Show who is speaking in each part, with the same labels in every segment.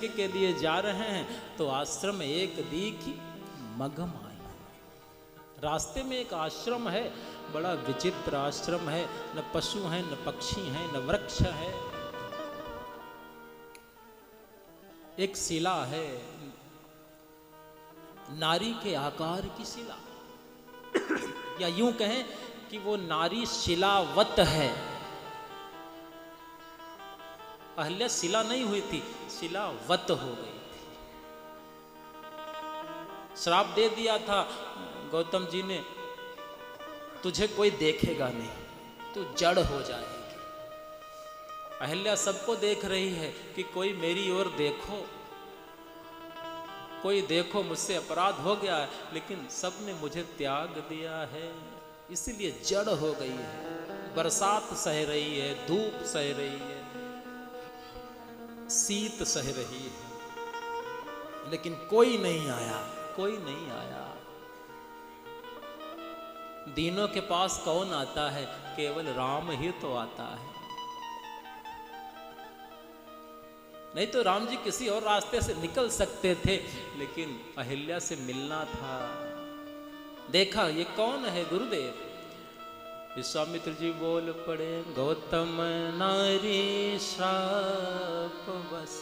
Speaker 1: के लिए जा रहे हैं तो आश्रम एक दीखी मगम आई। रास्ते में एक आश्रम है, बड़ा विचित्र आश्रम है, न पशु हैं न पक्षी हैं न वृक्ष है। एक शिला है, नारी के आकार की शिला, या यूं कहें कि वो नारी शिलावत है। अहल्या शिला नहीं हुई थी, शिलावत हो गई थी। श्राप दे दिया था गौतम जी ने, तुझे कोई देखेगा नहीं, तू जड़ हो जाएगी। अहल्या सबको देख रही है कि कोई मेरी ओर देखो, कोई देखो, मुझसे अपराध हो गया है, लेकिन सबने मुझे त्याग दिया है, इसलिए जड़ हो गई है। बरसात सह रही है, धूप सह रही है, शीत सह रही है, लेकिन कोई नहीं आया, कोई नहीं आया। दीनों के पास कौन आता है? केवल राम ही तो आता है। नहीं तो राम जी किसी और रास्ते से निकल सकते थे, लेकिन अहिल्या से मिलना था। देखा ये कौन है गुरुदेव? विश्वामित्र जी बोल पड़े, गौतम नारी श्राप बस,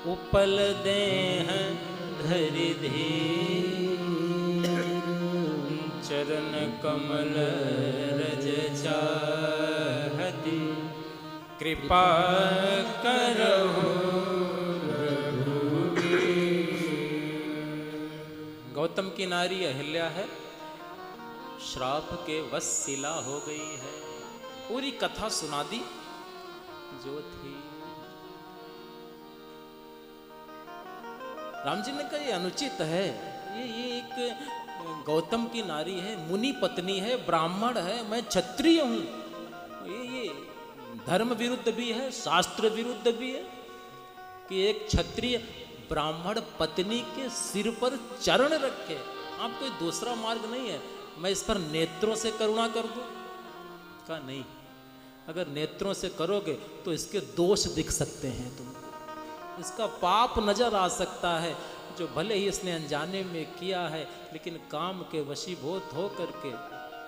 Speaker 1: उपल देह धरि धीर, चरण कमल रज चाहती, कृपा करहु रघुवीर। गौतम की नारी अहिल्या है, श्राप के वश शिला हो गई है। पूरी कथा सुना दी जो थी। राम जी ने कहा ये अनुचित है, ये एक गौतम की नारी है, मुनि पत्नी है, ब्राह्मण है, मैं क्षत्रिय हूं। ये धर्म विरुद्ध भी है, शास्त्र विरुद्ध भी है कि एक क्षत्रिय ब्राह्मण पत्नी के सिर पर चरण रखे। आप कोई दूसरा मार्ग नहीं है, मैं इस पर नेत्रों से करुणा कर दूं? का नहीं, अगर नेत्रों से करोगे तो इसके दोष दिख सकते हैं तुमको, इसका पाप नजर आ सकता है, जो भले ही इसने अनजाने में किया है, लेकिन काम के वशीभूत हो करके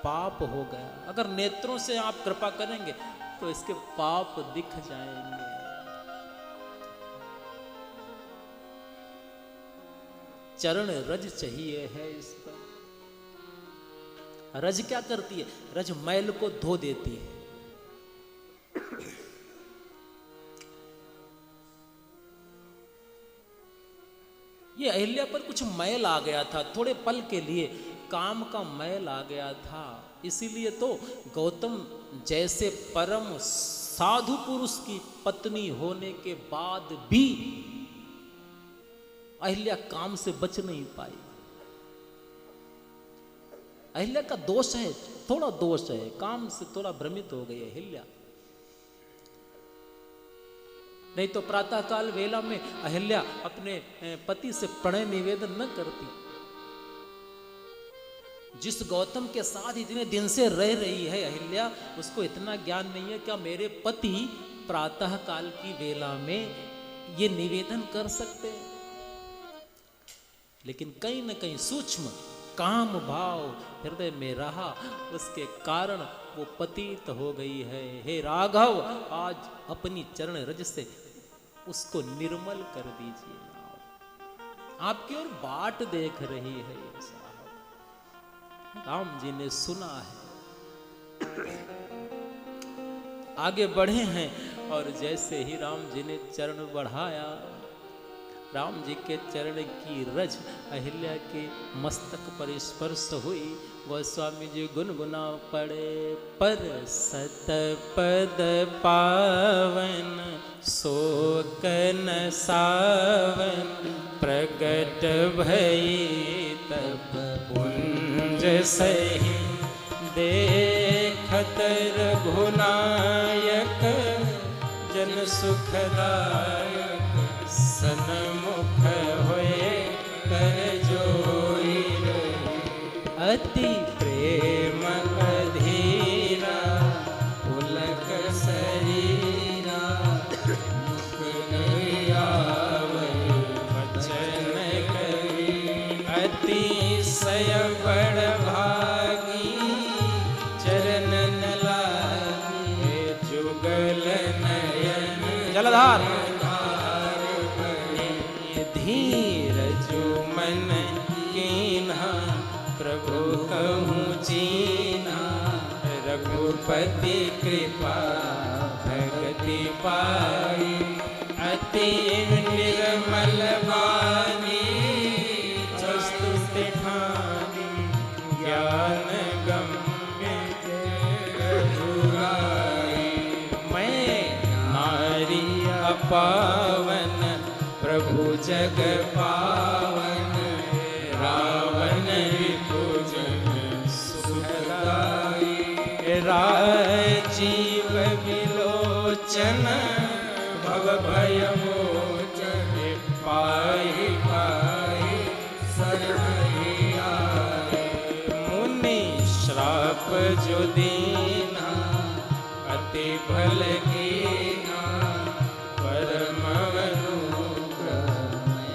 Speaker 1: पाप हो गया। अगर नेत्रों से आप कृपा करेंगे तो इसके पाप दिख जाएंगे। चरण रज चाहिए है इस पर। रज क्या करती है? रज मैल को धो देती है। ये अहिल्या पर कुछ मैल आ गया था, थोड़े पल के लिए काम का मैल आ गया था। इसीलिए तो गौतम जैसे परम साधु पुरुष की पत्नी होने के बाद भी अहिल्या काम से बच नहीं पाई। अहिल्या का दोष है, थोड़ा दोष है, काम से थोड़ा भ्रमित हो गई अहिल्या। नहीं तो प्रातःकाल वेला में अहिल्या अपने पति से प्रणय निवेदन न करती। जिस गौतम के साथ इतने दिन से रह रही है अहिल्या, उसको इतना ज्ञान नहीं है क्या मेरे पति प्रातःकाल की वेला में ये निवेदन कर सकते हैं? लेकिन कहीं न कहीं सूक्ष्म काम भाव हृदय में रहा, उसके कारण वो पतित हो गई है। हे राघव, आज अपनी चरण रज से उसको निर्मल कर दीजिए। आपकी ओर बाट देख रही है ये साहब। राम जी ने सुना है, आगे बढ़े हैं, और जैसे ही राम जी ने चरण बढ़ाया, राम जी के चरण की रज अहिल्या के मस्तक पर स्पर्श हुई। वह स्वामी जी गुनगुना पड़े, पर सतपद पावन शोकन सावन, प्रगट भई तब पुंज सही, देखत रघुनायक जन सुखदायक, सन्मुख होए कर जोई, अति प्रेम अधीरा, पुलक शरीरा, मुख नहीं आव धीरज मन कीन्हा प्रभु कहूँ चीन्हा, रघुपति कृपा भगति पाई, अति निर्मल वाणी स्तुति ठानी, ज्ञान गम्य रघुराई। मैं नारी अपावन प्रभु जग पावन, रावण रिपुजन सुखदाई, राजीव विलोचन भव भय मोचन, पाहि पाहि सर्वहि आए। मुनि श्राप जो दीना अति भल कीना, परम अनुग्रह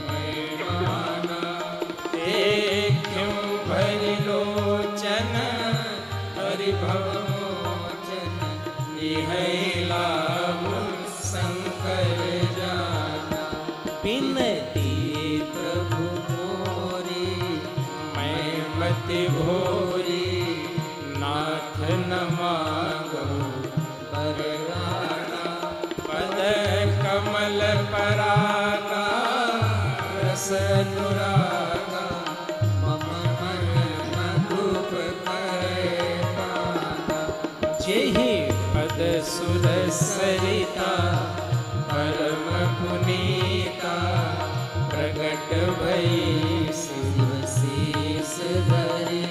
Speaker 1: मैं माना, देखूं भरि लोचन हरिभव मोचन, इहि लाभ शंकर जाना। बिनती प्रभु मोरी मैं मति भोरी, नाथ न मांगो बरदाना, पद कमल परागा रस अनुरागा, मम मन मधुप करे पाना। जेहि पद सुर सरिता परम पुनीता, प्रगट भई शिव शीस धरि,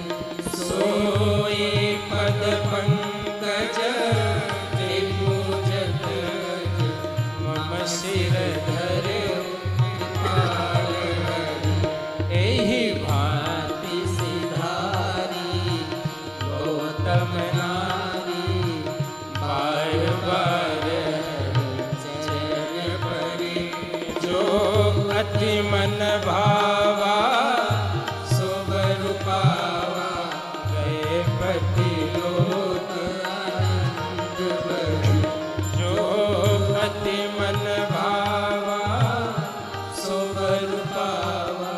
Speaker 1: सोई पद पंकज पूजत मम शिर धरे कृपाल हरि। एहि भांति सिधारी गौतम नारी, बार बार चरण परी, जो अति मन भावा सो बर पावा, गए पति लोक आनंद बरी। जो अति मन भावा सो बर पावा,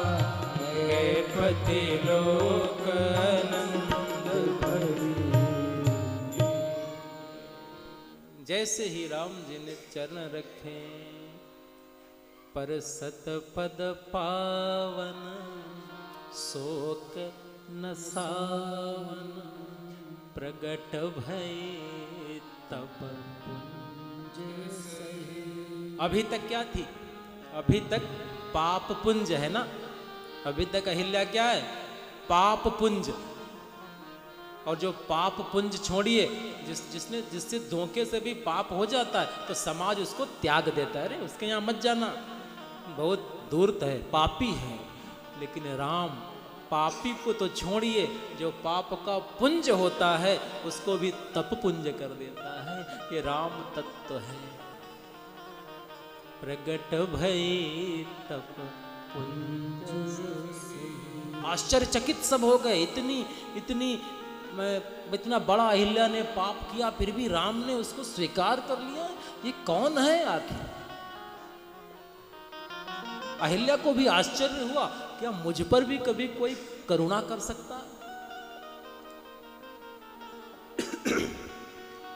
Speaker 1: गए पति लोक आनंद भरी। जैसे ही राम जी ने चरण रखे, पर सत पद पावन शोक न सावन, प्रगट भय तब पुंज सही। अभी तक क्या थी? अभी तक पाप पुंज है ना। अभी तक अहिल्या क्या है? पाप पुंज। और जो पाप पुंज छोड़िए, जिससे धोखे से भी पाप हो जाता है तो समाज उसको त्याग देता है। अरे उसके यहाँ मत जाना, बहुत धूर्त है, पापी है। लेकिन राम पापी को तो छोड़िए, जो पाप का पुंज होता है उसको भी तप पुंज कर देता है। ये राम तत्व है। प्रगट भई तप पुंज। आश्चर्यचकित सब हो गए। इतना बड़ा अहिल्या ने पाप किया, फिर भी राम ने उसको स्वीकार कर लिया। ये कौन है आखिर? अहिल्या को भी आश्चर्य हुआ, क्या मुझ पर भी कभी कोई करुणा कर सकता?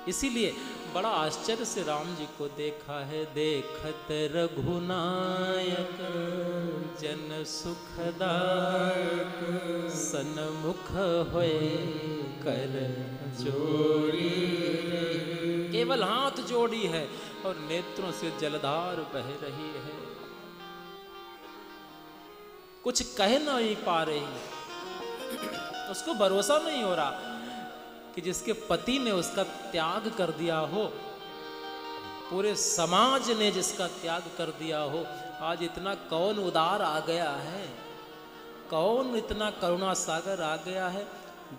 Speaker 1: इसीलिए बड़ा आश्चर्य से राम जी को देखा है। देखत रघुनायक जन सुखदायक, सन्मुख होए कर जोड़ी। केवल हाथ जोड़ी है और नेत्रों से जलधार बह रही है। कुछ कह नहीं पा रही। उसको भरोसा नहीं हो रहा कि जिसके पति ने उसका त्याग कर दिया हो, पूरे समाज ने जिसका त्याग कर दिया हो, आज इतना कौन उदार आ गया है, कौन इतना करुणा सागर आ गया है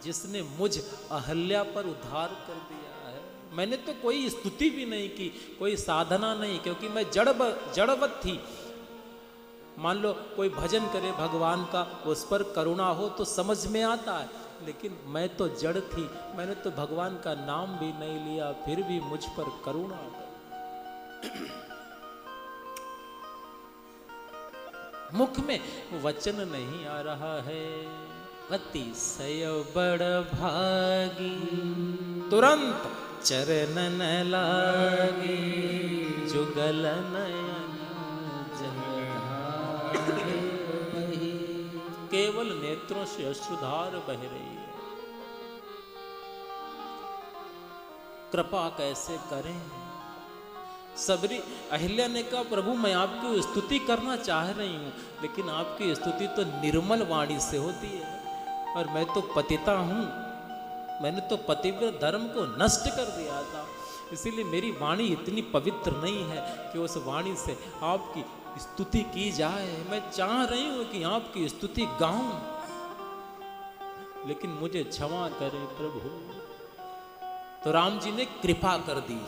Speaker 1: जिसने मुझ अहल्या पर उद्धार कर दिया है। मैंने तो कोई स्तुति भी नहीं की, कोई साधना नहीं, क्योंकि मैं जड़वत थी। मान लो कोई भजन करे भगवान का, उस पर करुणा हो तो समझ में आता है, लेकिन मैं तो जड़ थी, मैंने तो भगवान का नाम भी नहीं लिया, फिर भी मुझ पर करुणा कर। मुख में वचन नहीं आ रहा है। अतिशय बड़ भागी तुरंत चरणन लागी, जुगल नयन जलधारे बही। केवल नेत्रों से अश्रुधार बह रही है। कृपा कैसे करें? सबरी अहिल्या ने कहा, प्रभु मैं आपकी स्तुति करना चाह रही हूँ, लेकिन आपकी स्तुति तो निर्मल वाणी से होती है, और मैं तो पतिता हूँ, मैंने तो पतिव्रत धर्म को नष्ट कर दिया था, इसीलिए मेरी वाणी इतनी पवित्र नहीं है कि उस वाणी से आपकी स्तुति की जाए। मैं चाह रही हूँ कि आपकी स्तुति गाऊं, लेकिन मुझे क्षमा करें प्रभु। तो राम जी ने कृपा कर दी।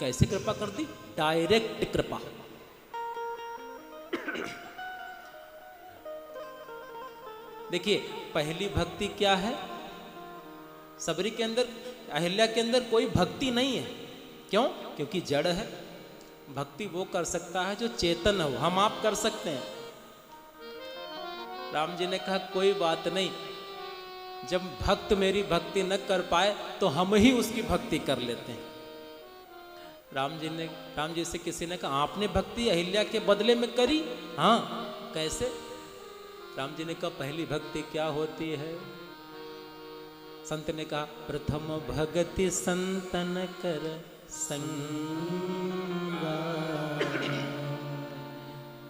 Speaker 1: कैसे कृपा कर दी? डायरेक्ट कृपा। देखिए, पहली भक्ति क्या है? सबरी के अंदर, अहिल्या के अंदर कोई भक्ति नहीं है। क्यों? क्योंकि जड़ है। भक्ति वो कर सकता है जो चेतन हो, हम आप कर सकते हैं। राम जी ने कहा कोई बात नहीं, जब भक्त मेरी भक्ति न कर पाए तो हम ही उसकी भक्ति कर लेते हैं। राम जी से किसी ने कहा, आपने भक्ति अहिल्या के बदले में करी? हाँ। कैसे? राम जी ने कहा, पहली भक्ति क्या होती है? संत ने कहा, प्रथम भगति संतन कर संगा।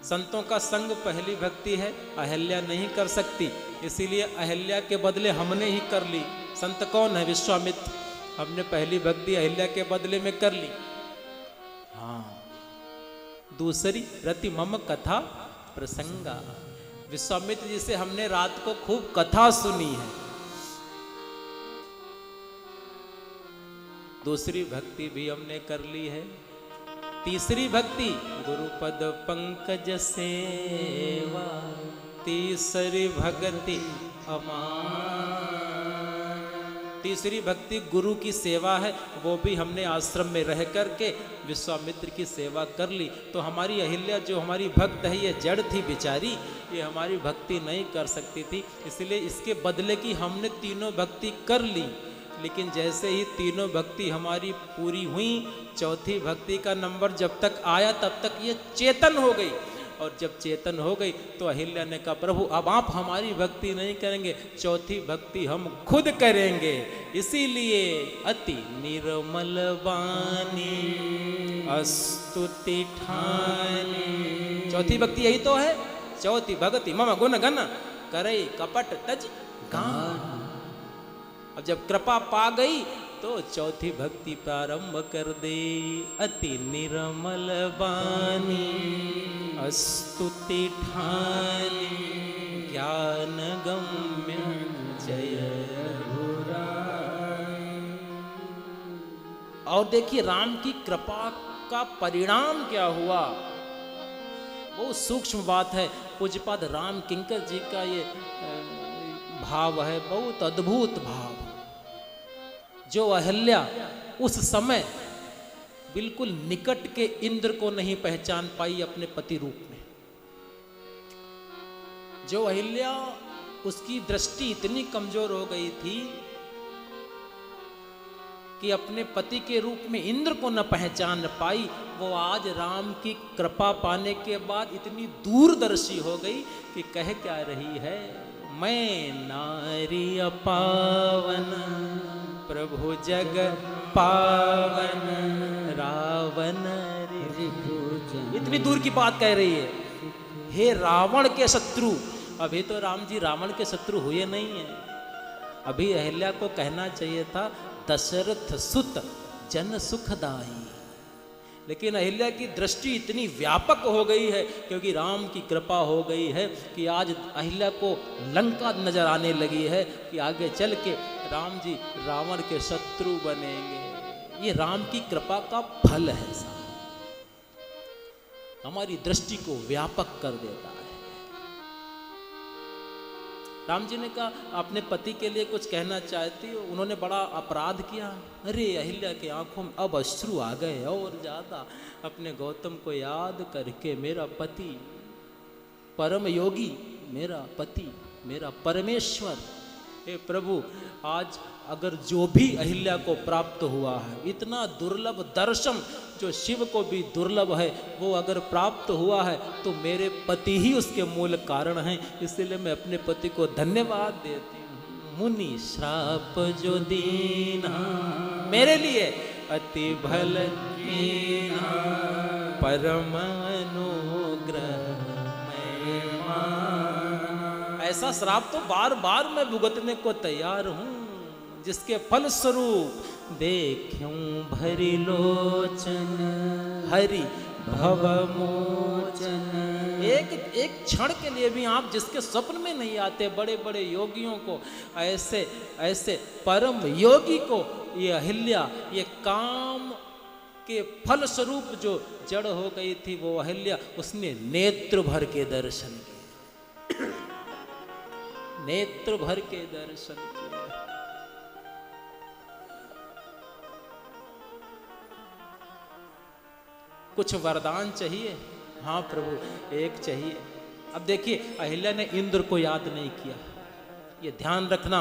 Speaker 1: संतों का संग पहली भक्ति है, अहिल्या नहीं कर सकती, इसीलिए अहिल्या के बदले हमने ही कर ली। संत कौन है? विश्वामित्र। हमने पहली भक्ति अहिल्या के बदले में कर ली। हाँ। दूसरी, रति मम कथा प्रसंगा। विश्वामित्र जी से हमने रात को खूब कथा सुनी है। दूसरी भक्ति भी हमने कर ली है। तीसरी भक्ति, गुरुपद पंकज सेवा। तीसरी भक्ति तीसरी भक्ति गुरु की सेवा है, वो भी हमने आश्रम में रह करके विश्वामित्र की सेवा कर ली। तो हमारी अहिल्या जो हमारी भक्त है, ये जड़ थी बेचारी, ये हमारी भक्ति नहीं कर सकती थी, इसलिए इसके बदले की हमने तीनों भक्ति कर ली। लेकिन जैसे ही तीनों भक्ति हमारी पूरी हुई, चौथी भक्ति का नंबर जब तक आया तब तक ये चेतन हो गई, और जब चेतन हो गई तो अहिल्या ने कहा, प्रभु अब आप हमारी भक्ति नहीं करेंगे, चौथी भक्ति हम खुद करेंगे। इसीलिए अति निर्मल वाणी स्तुति ठानी। चौथी भक्ति यही तो है। चौथी भक्ति मम गुण गण करे कपट तज गान। अब जब कृपा पा गई तो चौथी भक्ति प्रारंभ कर दे। अति निर्मल वाणी स्तुति ठानी, ज्ञान गम्य जय रघुराई। और देखिए राम की कृपा का परिणाम क्या हुआ, बहुत सूक्ष्म बात है। पूज्यपाद राम किंकर जी का ये भाव है, बहुत अद्भुत भाव। जो अहिल्या उस समय बिल्कुल निकट के इंद्र को नहीं पहचान पाई अपने पति रूप में, जो अहिल्या उसकी दृष्टि इतनी कमजोर हो गई थी कि अपने पति के रूप में इंद्र को न पहचान पाई, वो आज राम की कृपा पाने के बाद इतनी दूरदर्शी हो गई कि कह क्या रही है, मैं नारी अपावन प्रभु जग पावन रावण रिपुजन। इतनी दूर की बात कह रही है। हे रावण के शत्रु, अभी तो राम जी रावण के शत्रु हुए नहीं है। अभी अहिल्या को कहना चाहिए था दशरथ सुत जन सुखदाई, लेकिन अहिल्या की दृष्टि इतनी व्यापक हो गई है क्योंकि राम की कृपा हो गई है कि आज अहिल्या को लंका नजर आने लगी है कि आगे चल के राम जी रावण के शत्रु बनेंगे। ये राम की कृपा का फल है साहब, हमारी दृष्टि को व्यापक कर देता है। राम जी ने कहा अपने पति के लिए कुछ कहना चाहती हो? उन्होंने बड़ा अपराध किया। अरे अहिल्या की आंखों में अब अश्रु आ गए और ज्यादा, अपने गौतम को याद करके, मेरा पति परम योगी, मेरा पति, मेरा परमेश्वर, हे प्रभु, आज अगर जो भी अहिल्या को प्राप्त हुआ है, इतना दुर्लभ दर्शन जो शिव को भी दुर्लभ है, वो अगर प्राप्त हुआ है तो मेरे पति ही उसके मूल कारण हैं। इसलिए मैं अपने पति को धन्यवाद देती हूँ। मुनि श्राप जो दीना मेरे लिए अति भल कीना, परम अनुग्रह मैं माना। ऐसा श्राप तो बार बार मैं भुगतने को तैयार हूँ, जिसके फल स्वरूप देखूं भरी लोचन हरि भव मोचन। एक क्षण के लिए भी आप जिसके स्वप्न में नहीं आते, बड़े बड़े योगियों को, ऐसे ऐसे परम योगी को ये अहिल्या, ये काम के फल स्वरूप जो जड़ हो गई थी वो अहिल्या, उसने नेत्र भर के दर्शन किए, नेत्र भर के दर्शन किए। कुछ वरदान चाहिए? हाँ प्रभु, एक चाहिए। अब देखिए, अहिल्या ने इंद्र को याद नहीं किया, ये ध्यान रखना।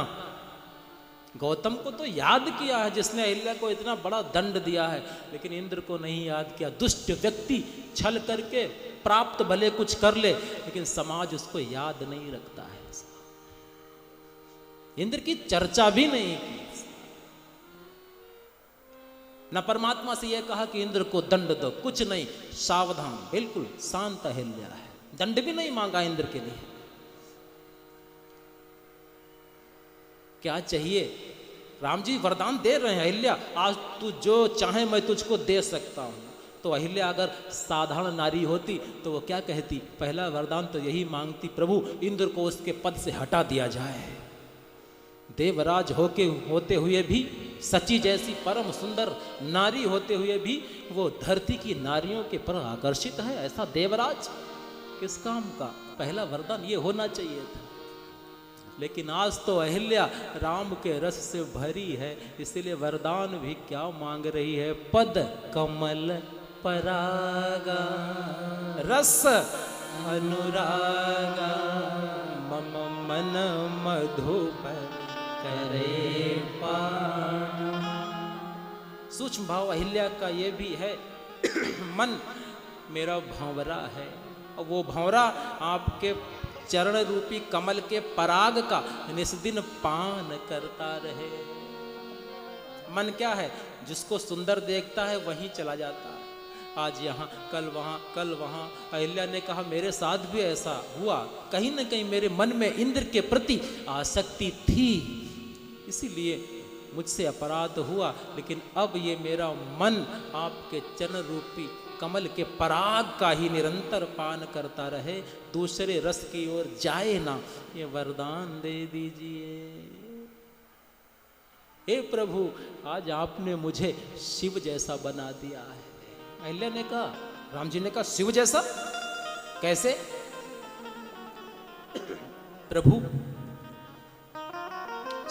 Speaker 1: गौतम को तो याद किया है जिसने अहिल्या को इतना बड़ा दंड दिया है, लेकिन इंद्र को नहीं याद किया। दुष्ट व्यक्ति छल करके प्राप्त भले कुछ कर ले, लेकिन समाज उसको याद नहीं रखता है। इंद्र की चर्चा भी नहीं की, न परमात्मा से यह कहा कि इंद्र को दंड दो, कुछ नहीं, सावधान, बिल्कुल शांत अहिल्या है, दंड भी नहीं मांगा इंद्र के लिए। क्या चाहिए? राम जी वरदान दे रहे हैं, अहिल्या आज तू जो चाहे मैं तुझको दे सकता हूं। तो अहिल्या अगर साधारण नारी होती तो वो क्या कहती? पहला वरदान तो यही मांगती, प्रभु इंद्र को उसके पद से हटा दिया जाए। देवराज होते हुए भी, सची जैसी परम सुंदर नारी होते हुए भी वो धरती की नारियों के पर आकर्षित है, ऐसा देवराज किस काम का? पहला वरदान ये होना चाहिए था। लेकिन आज तो अहिल्या राम के रस से भरी है, इसलिए वरदान भी क्या मांग रही है? पद कमल परागा रस अनुरागा, मम मन मधुप करे पान। सूक्ष्म भाव अहिल्या का ये भी है, मन मेरा भंवरा है, और वो भंवरा आपके चरण रूपी कमल के पराग का निस्दिन पान करता रहे। मन क्या है? जिसको सुंदर देखता है वहीं चला जाता है, आज यहाँ कल वहाँ, कल वहाँ। अहिल्या ने कहा मेरे साथ भी ऐसा हुआ, कहीं न कहीं मेरे मन में इंद्र के प्रति आसक्ति थी, इसीलिए मुझसे अपराध हुआ। लेकिन अब ये मेरा मन आपके चरण रूपी कमल के पराग का ही निरंतर पान करता रहे, दूसरे रस की ओर जाए ना, ये वरदान दे दीजिए। हे प्रभु, आज आपने मुझे शिव जैसा बना दिया है। अहिल्या ने कहा, राम जी ने कहा शिव जैसा कैसे? प्रभु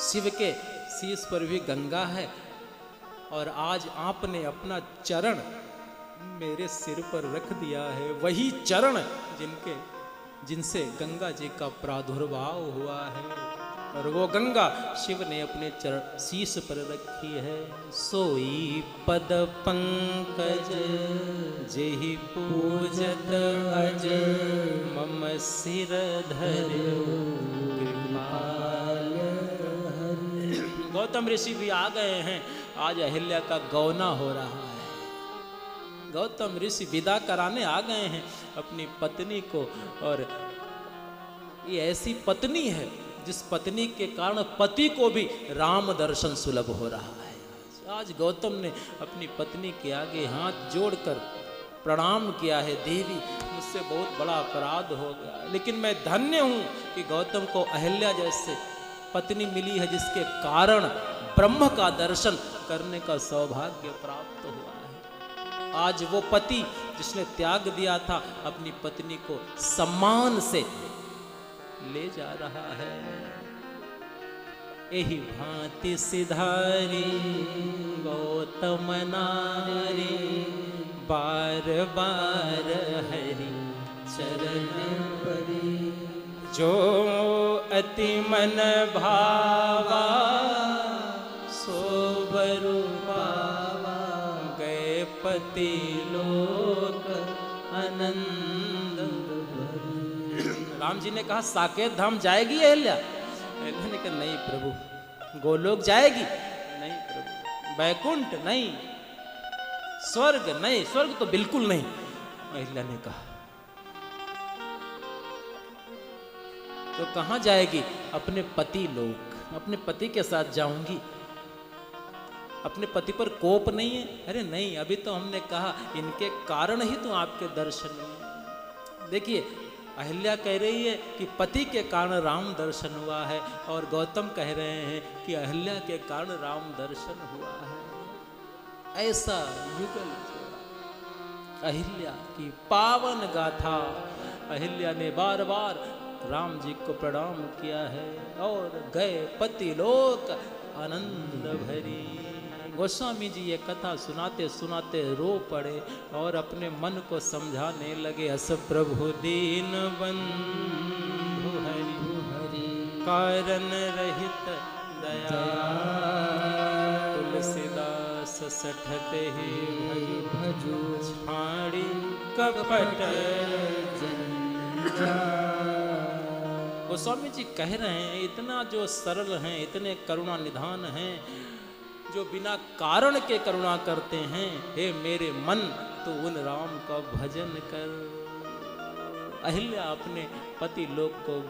Speaker 1: शिव के शीश पर भी गंगा है, और आज आपने अपना चरण मेरे सिर पर रख दिया है, वही चरण जिनसे गंगा जी का प्रादुर्भाव हुआ है, और वो गंगा शिव ने अपने चरण शीश पर रखी है। सोई पद पंकज जेहि पूजत अज, मम सिर धर्यो कृपाल। गौतम ऋषि भी आ गए हैं, आज अहिल्या का गौना हो रहा है। गौतम ऋषि विदा कराने आ गए हैं अपनी पत्नी को, और ये ऐसी पत्नी है जिस पत्नी के कारण पति को भी राम दर्शन सुलभ हो रहा है। आज गौतम ने अपनी पत्नी के आगे हाथ जोड़कर प्रणाम किया है, देवी मुझसे बहुत बड़ा अपराध हो गया, लेकिन मैं धन्य हूँ कि गौतम को अहिल्या जैसे पत्नी मिली है, जिसके कारण ब्रह्म का दर्शन करने का सौभाग्य प्राप्त हुआ है। आज वो पति जिसने त्याग दिया था अपनी पत्नी को सम्मान से ले जा रहा है। यही भांति सिधारी गौतम नारी, बार बार हरि चरण परी। जो अति मन भावा सो बरु पावा, गए पति लोक आनंद भरी। राम जी ने कहा साकेत धाम जाएगी अहिल्या? अहिल्या ने कहा नहीं प्रभु। गोलोक जाएगी? नहीं प्रभु। बैकुंठ? नहीं। स्वर्ग? नहीं, स्वर्ग तो बिल्कुल नहीं। अहिल्या ने कहा तो कहां जाएगी? अपने पति लोक, अपने पति के साथ जाऊंगी। अपने पति पर कोप नहीं है? अरे नहीं, अभी तो हमने कहा इनके कारण ही तो आपके दर्शन हुए। देखिए अहिल्या कह रही है कि पति के कारण राम दर्शन हुआ है, और गौतम कह रहे हैं कि अहिल्या के कारण राम दर्शन हुआ है। ऐसा युगल अहिल्या की पावन गाथा। अहिल्या ने बार बार राम जी को प्रणाम किया है और गए पति लोक आनंद भरी। गोस्वामी जी ये कथा सुनाते सुनाते रो पड़े और अपने मन को समझाने लगे। अस प्रभु दीन बंधु हरि, कारण रहित दया, तुलसीदास सठते ही भजु, छाड़ी कपट गोस्वामी जी कह रहे हैं इतना जो सरल हैं, इतने करुणा निधान हैं, जो बिना कारण के करुणा करते हैं। हे मेरे मन, तो उन राम का भजन कर। अहिल्या अपने पति लोक को